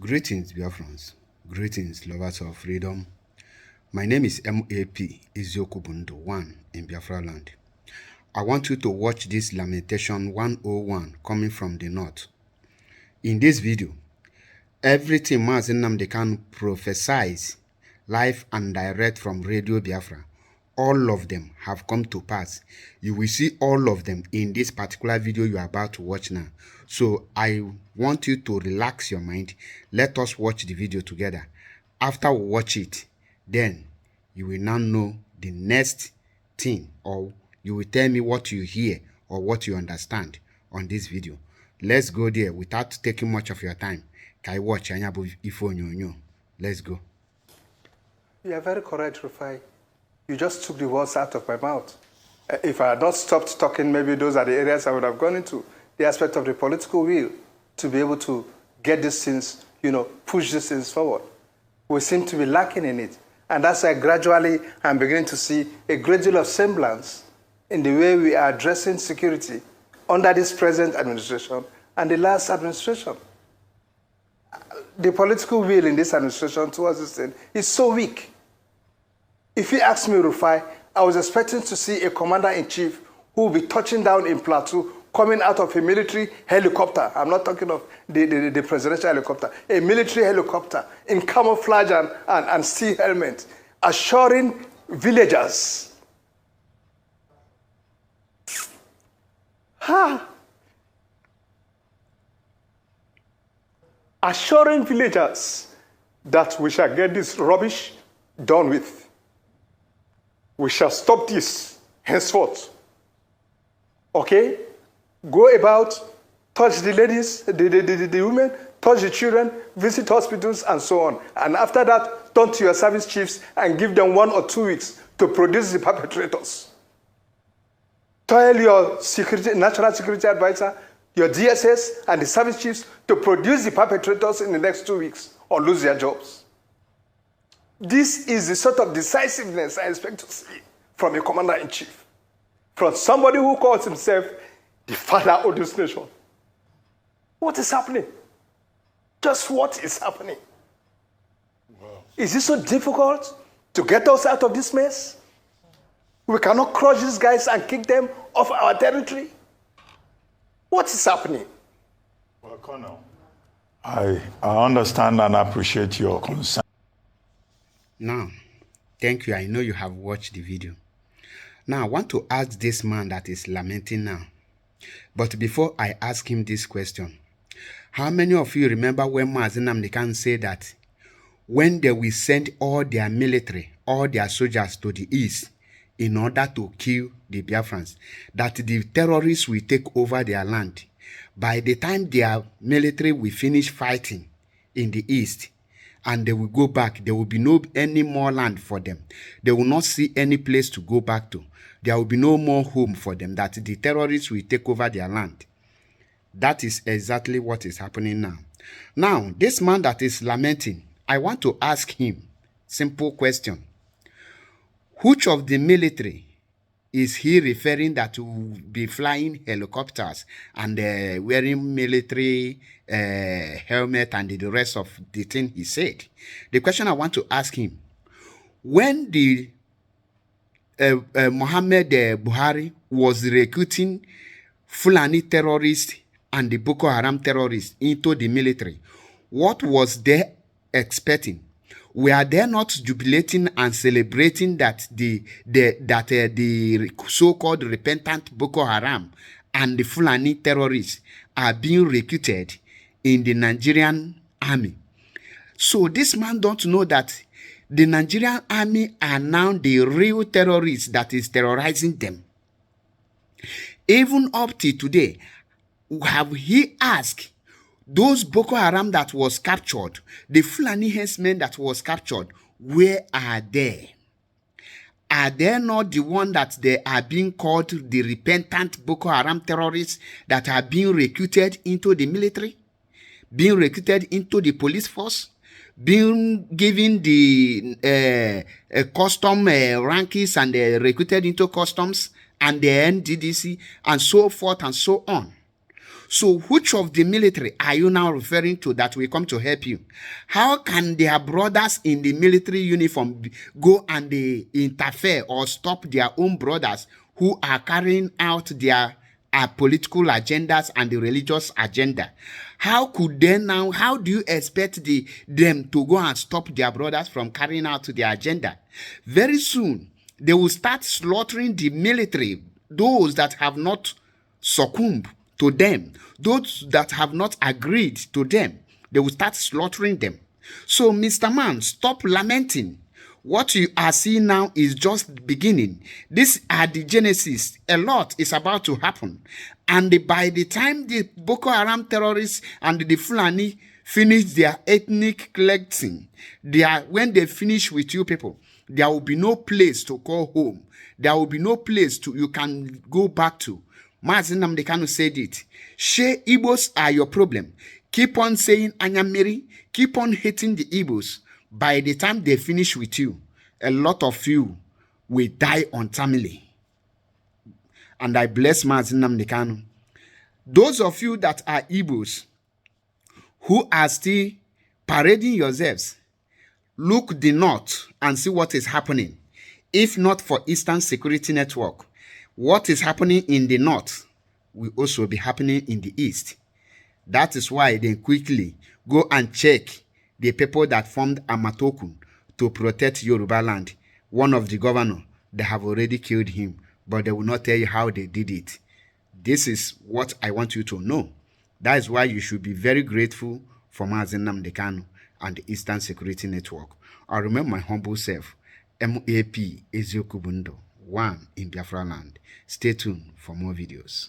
Greetings, Biafrans. Greetings, lovers of freedom. My name is MAP Iziokubundo 1 in Biafra land. I want you to watch this Lamentation 101 coming from the north. In this video, everything Mazi Nnamdi Kanu prophesies live and direct from Radio Biafra, all of them have come to pass. You will see all of them in this particular video you are about to watch now. So I want you to relax your mind. Let us watch the video together. After we watch it, then you will now know the next thing, or you will tell me what you hear or what you understand on this video. Let's go there without taking much of your time. Kai watch Anyabu. Let's go. You are very correct, Rufai. You just took the words out of my mouth. If I had not stopped talking, maybe those are the areas I would have gone into. The aspect of the political will to be able to get these things, push these things forward. We seem to be lacking in it. And that's why gradually I'm beginning to see a great deal of semblance in the way we are addressing security under this present administration and the last administration. The political will in this administration towards this thing is so weak. If you ask me, Rufai, I was expecting to see a commander-in-chief who will be touching down in Plateau, coming out of a military helicopter. I'm not talking of the presidential helicopter. A military helicopter in camouflage and steel helmet, assuring villagers. Assuring villagers that we shall get this rubbish done with. We shall stop this henceforth. Okay? Go about, touch the ladies, the women, touch the children, visit hospitals, and so on. And after that, turn to your service chiefs and give them 1 or 2 weeks to produce the perpetrators. Tell your national security advisor, your DSS, and the service chiefs to produce the perpetrators in the next 2 weeks or lose their jobs. This is the sort of decisiveness I expect to see from a commander-in-chief, from somebody who calls himself the father of this nation. What is happening? Just what is happening? Wow. Is it so difficult to get us out of this mess? We cannot crush these guys and kick them off our territory? What is happening? Well, Colonel, I understand and appreciate your concern. Now, thank you. I know you have watched the video. Now, I want to ask this man that is lamenting now. But before I ask him this question, how many of you remember when Mazi Nnamdi Kanu said that when they will send all their military, all their soldiers to the east in order to kill the Biafrans, that the terrorists will take over their land? By the time their military will finish fighting in the east, and they will go back, there will be no any more land for them. They will not see any place to go back to. There will be no more home for them, that the terrorists will take over their land. That is exactly what is happening now. Now, this man that is lamenting, I want to ask him simple question. Which of the military is he referring that will be flying helicopters and wearing military helmet and the rest of the thing he said? The question I want to ask him, when the Mohammed Buhari was recruiting Fulani terrorists and the Boko Haram terrorists into the military, what was they expecting? Were they not jubilating and celebrating that the so-called repentant Boko Haram and the Fulani terrorists are being recruited in the Nigerian army? So this man don't know that the Nigerian army are now the real terrorists that is terrorizing them. Even up to today, have he asked those Boko Haram that was captured, the Fulani herdsmen that was captured, where are they? Are they not the one that they are being called the repentant Boko Haram terrorists that are being recruited into the military, being recruited into the police force, being given the custom rankings and recruited into customs and the NDDC and so forth and so on? So which of the military are you now referring to that will come to help you? How can their brothers in the military uniform go and they interfere or stop their own brothers who are carrying out their political agendas and the religious agenda? How could they now, how do you expect them to go and stop their brothers from carrying out their agenda? Very soon, they will start slaughtering the military, those that have not succumbed to them, those that have not agreed to them. They will start slaughtering them. So, Mr. Man, stop lamenting. What you are seeing now is just beginning. These are the genesis. A lot is about to happen. And by the time the Boko Haram terrorists and the Fulani finish their ethnic cleansing, when they finish with you people, there will be no place to call home. There will be no place you can go back to. Mazi Nnamdi Kanu said it. She Igbos are your problem. Keep on saying Anyamiri. Keep on hating the Igbos. By the time they finish with you, a lot of you will die untimely. And I bless Mazi Nnamdi Kanu. Those of you that are Igbos who are still parading yourselves, look the north and see what is happening. If not for Eastern Security Network, what is happening in the north will also be happening in the east. That is why they quickly go and check the people that formed Amatokun to protect Yoruba land. One of the governors, they have already killed him, but they will not tell you how they did it. This is what I want you to know. That is why you should be very grateful for Mazi Nnamdi Kanu and the Eastern Security Network. I remember my humble self, MAP Eziokubundo, 1 in Biafra land. Stay tuned for more videos.